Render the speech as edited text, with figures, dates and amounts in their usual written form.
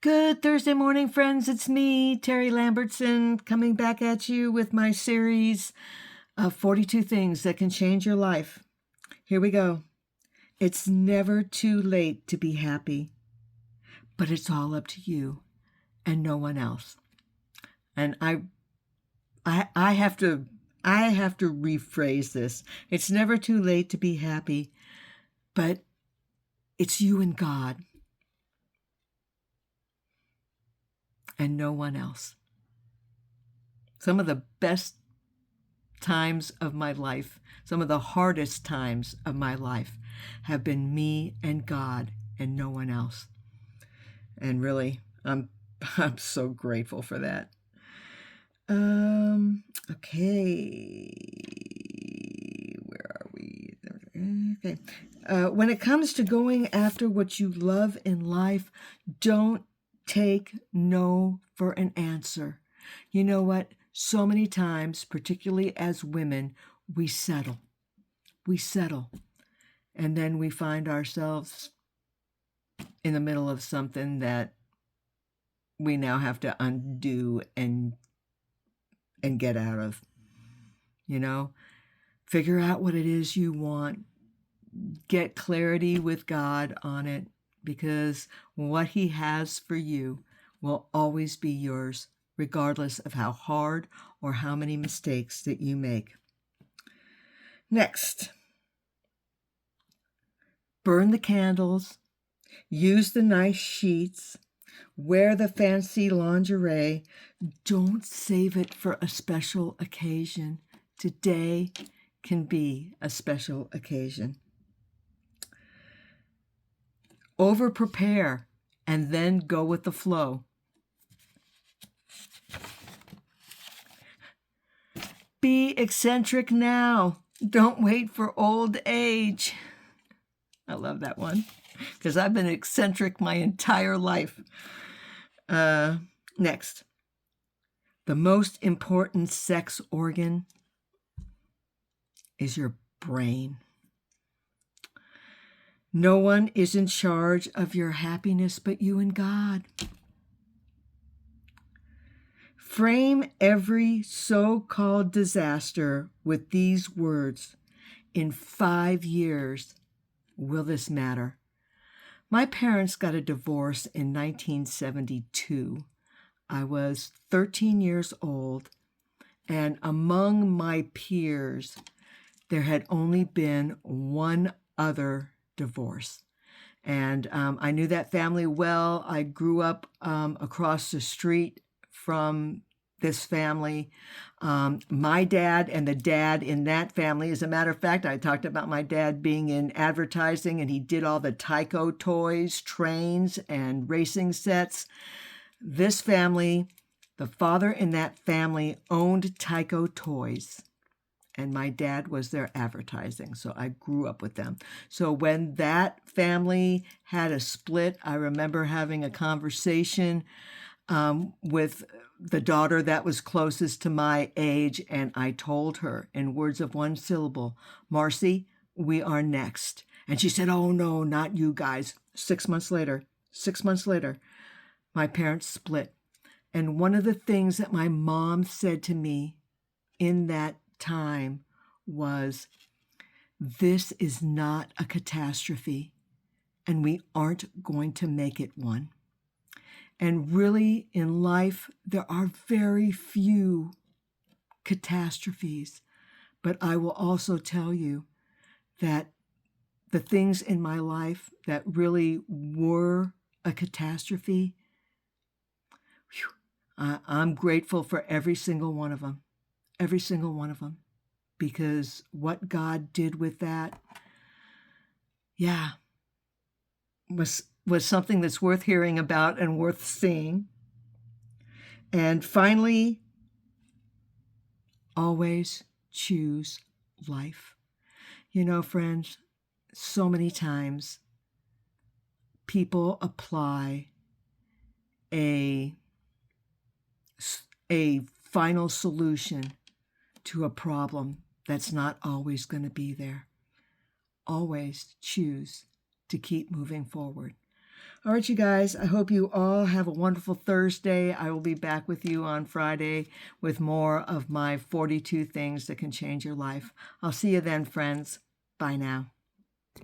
Good Thursday morning, friends. It's me, Terry Lambertson, coming back at you with my series of 42 things that can change your life. Here we go. It's never too late to be happy, but it's all up to you and no one else. And I have to rephrase this. It's never too late to be happy, but it's you and God and no one else. Some of the best times of my life, some of the hardest times of my life have been me and God and no one else. And really, I'm so grateful for that. Okay. Where are we? Okay. When it comes to going after what you love in life, don't take no for an answer. You know what? So many times, particularly as women, we settle. We settle. And then we find ourselves in the middle of something that we now have to undo and get out of. You know, figure out what it is you want. Get clarity with God on it, because what He has for you will always be yours, regardless of how hard or how many mistakes that you make. Next, burn the candles, use the nice sheets, wear the fancy lingerie. Don't save it for a special occasion. Today can be a special occasion. Over prepare and then go with the flow. Be eccentric now. Don't wait for old age. I love that one because I've been eccentric my entire life. Next, the most important sex organ is your brain. No one is in charge of your happiness but you and God. Frame every so-called disaster with these words: in 5 years, will this matter? My parents got a divorce in 1972. I was 13 years old, and among my peers, there had only been one other divorce. And I knew that family well. I grew up across the street from this family. My dad and the dad in that family, as a matter of fact, I talked about my dad being in advertising, and he did all the Tyco toys, trains, and racing sets. This family, the father in that family owned Tyco toys, and my dad was their advertising, so I grew up with them. So when that family had a split, I remember having a conversation with the daughter that was closest to my age, and I told her in words of one syllable, "Marcy, we are next." And she said, "Oh no, not you guys." 6 months later, my parents split. And one of the things that my mom said to me in that time was, "This is not a catastrophe, and we aren't going to make it one." And really, in life, there are very few catastrophes. But I will also tell you that the things in my life that really were a catastrophe, I'm grateful for every single one of them. Every single one of them. Because what God did with that, was something that's worth hearing about and worth seeing. And finally, always choose life. You know, friends, so many times people apply a final solution to a problem that's not always going to be there. Always choose to keep moving forward. All right, you guys, I hope you all have a wonderful Thursday. I will be back with you on Friday with more of my 42 things that can change your life. I'll see you then, friends. Bye now.